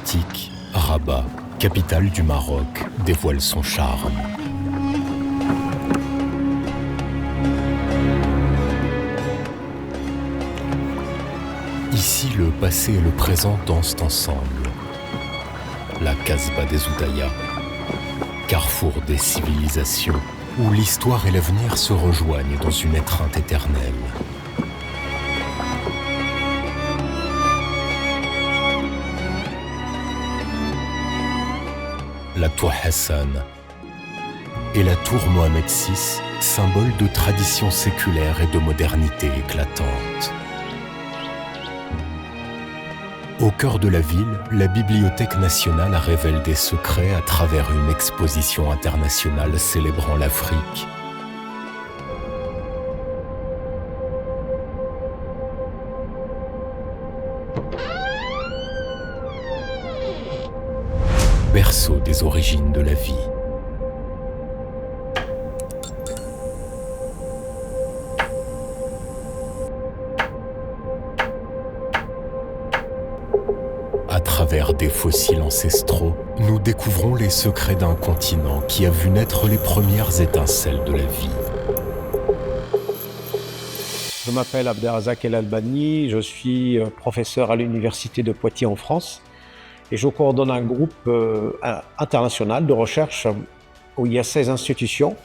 antique, Rabat, capitale du Maroc, dévoile son charme. Ici, le passé et le présent dansent ensemble. La Casbah des Oudaya, carrefour des civilisations, où l'histoire et l'avenir se rejoignent dans une étreinte éternelle. La tour Hassan et la tour Mohamed VI, symbole de tradition séculaire et de modernité éclatante. Au cœur de la ville, la Bibliothèque nationale révèle des secrets à travers une exposition internationale célébrant l'Afrique. Berceau des origines de la vie. À travers des fossiles ancestraux, nous découvrons les secrets d'un continent qui a vu naître les premières étincelles de la vie. Je m'appelle Abderrazak El Albani, je suis professeur à l'Université de Poitiers en France et je coordonne un groupe international de recherche où il y a 16 institutions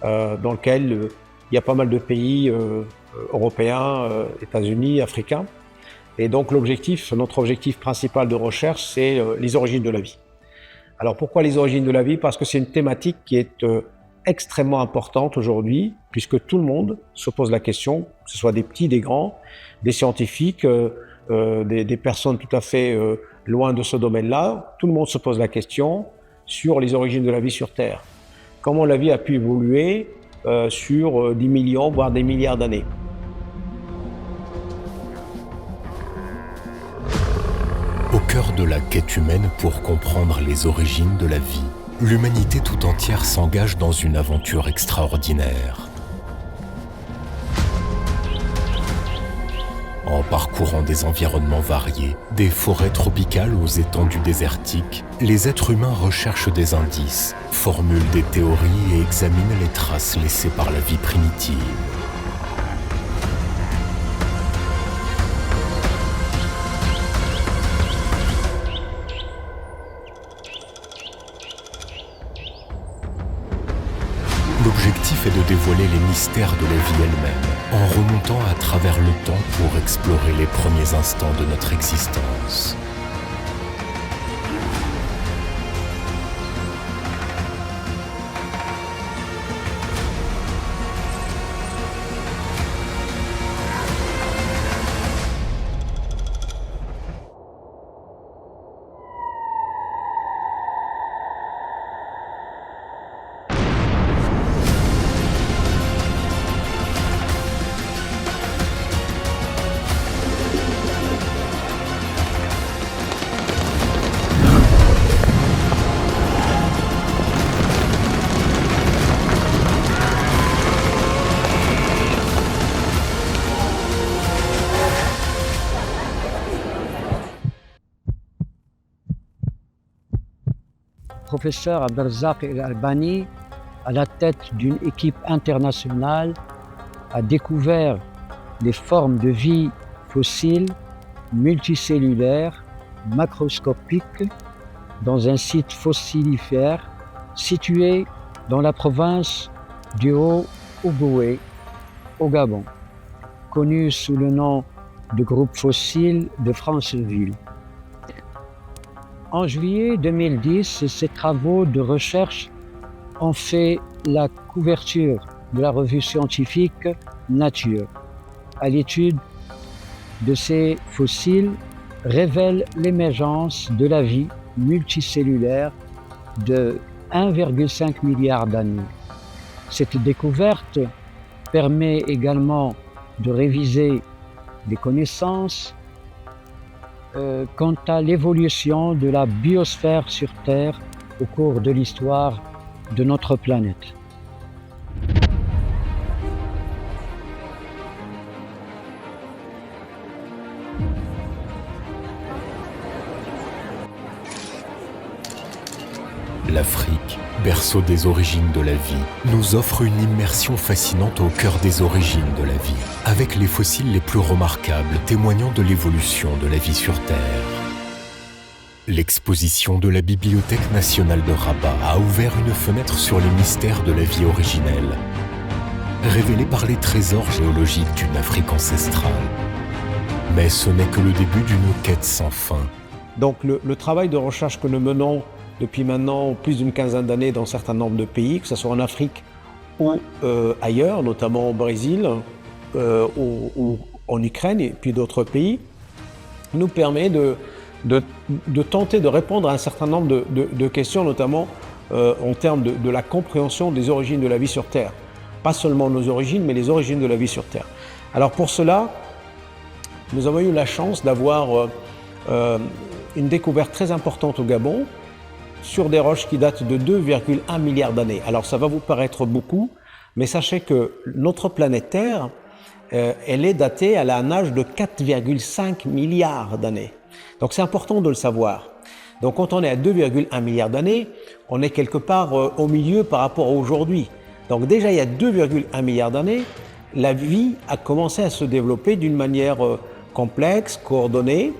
dans lequel il y a pas mal de pays européens, États-Unis, africains. Et donc notre objectif principal de recherche, c'est les origines de la vie. Alors pourquoi les origines de la vie? Parce que c'est une thématique qui est extrêmement importante aujourd'hui, puisque tout le monde se pose la question, que ce soit des petits, des grands, des scientifiques, des personnes tout à fait loin de ce domaine-là. Tout le monde se pose la question sur les origines de la vie sur Terre. Comment la vie a pu évoluer sur 10 millions, voire des milliards d'années. Au cœur de la quête humaine pour comprendre les origines de la vie, l'humanité tout entière s'engage dans une aventure extraordinaire. En parcourant des environnements variés, des forêts tropicales aux étendues désertiques, les êtres humains recherchent des indices, formulent des théories et examinent les traces laissées par la vie primitive. L'objectif est de dévoiler les mystères de la vie elle-même, en remontant à travers le temps pour explorer les premiers instants de notre existence. Professeur Abderrazak El Albani, à la tête d'une équipe internationale, a découvert les formes de vie fossiles, multicellulaires, macroscopiques, dans un site fossilifère situé dans la province du Haut-Ogooué, au Gabon, connu sous le nom de groupe fossile de Franceville. En juillet 2010, ces travaux de recherche ont fait la couverture de la revue scientifique Nature. À l'étude de ces fossiles révèle l'émergence de la vie multicellulaire de 1,5 milliard d'années. Cette découverte permet également de réviser les connaissances quant à l'évolution de la biosphère sur Terre au cours de l'histoire de notre planète. berceau des origines de la vie, nous offre une immersion fascinante au cœur des origines de la vie, avec les fossiles les plus remarquables témoignant de l'évolution de la vie sur Terre. L'exposition de la Bibliothèque nationale de Rabat a ouvert une fenêtre sur les mystères de la vie originelle, révélés par les trésors géologiques d'une Afrique ancestrale. Mais ce n'est que le début d'une quête sans fin. Donc le travail de recherche que nous menons depuis maintenant plus d'une quinzaine d'années dans un certain nombre de pays, que ce soit en Afrique ou ailleurs, notamment au Brésil, ou en Ukraine et puis d'autres pays, nous permet de tenter de répondre à un certain nombre de questions, notamment en termes de la compréhension des origines de la vie sur Terre. Pas seulement nos origines, mais les origines de la vie sur Terre. Alors pour cela, nous avons eu la chance d'avoir une découverte très importante au Gabon sur des roches qui datent de 2,1 milliards d'années. Alors ça va vous paraître beaucoup, mais sachez que notre planète Terre, elle est datée, elle a un âge de 4,5 milliards d'années. Donc c'est important de le savoir. Donc quand on est à 2,1 milliards d'années, on est quelque part au milieu par rapport à aujourd'hui. Donc déjà il y a 2,1 milliards d'années, la vie a commencé à se développer d'une manière complexe, coordonnée,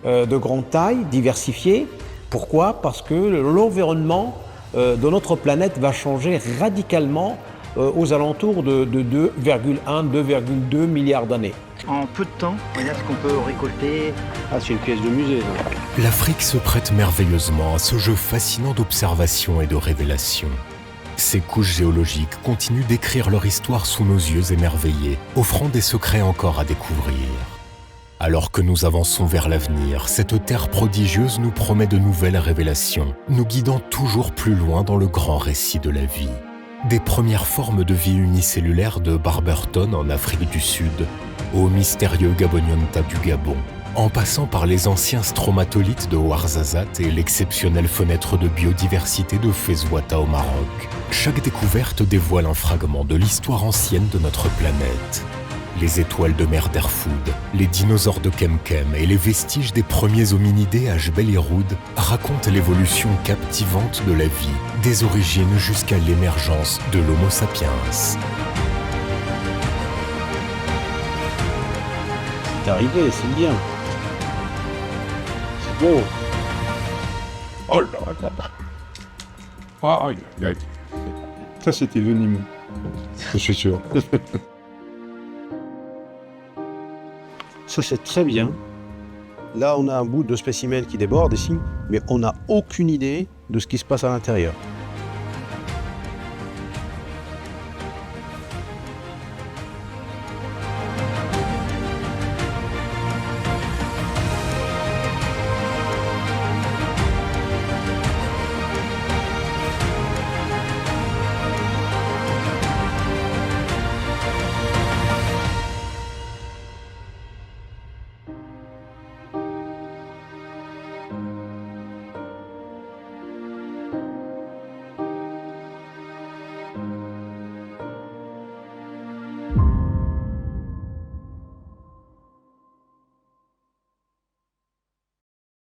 de grande taille, diversifiée. Pourquoi? Parce que l'environnement de notre planète va changer radicalement aux alentours de 2,1-2,2 milliards d'années. En peu de temps, regarde ce qu'on peut récolter. Ah, c'est une pièce de musée, là. L'Afrique se prête merveilleusement à ce jeu fascinant d'observation et de révélation. Ces couches géologiques continuent d'écrire leur histoire sous nos yeux émerveillés, offrant des secrets encore à découvrir. Alors que nous avançons vers l'avenir, cette terre prodigieuse nous promet de nouvelles révélations, nous guidant toujours plus loin dans le grand récit de la vie. Des premières formes de vie unicellulaire de Barberton en Afrique du Sud, au mystérieux Gabonionta du Gabon, en passant par les anciens stromatolites de Ouarzazate et l'exceptionnelle fenêtre de biodiversité de Fezouata au Maroc. Chaque découverte dévoile un fragment de l'histoire ancienne de notre planète. Les étoiles de mer d'Erfoud, les dinosaures de Kemkem et les vestiges des premiers hominidés à Jbel Irhoud racontent l'évolution captivante de la vie, des origines jusqu'à l'émergence de l'Homo sapiens. C'est arrivé, c'est bien. C'est beau. Oh là là. Aïe, aïe, aïe. Ça, c'était venimeux. Je suis sûr. Ça, c'est très bien. Là, on a un bout de spécimen qui déborde ici, mais on n'a aucune idée de ce qui se passe à l'intérieur.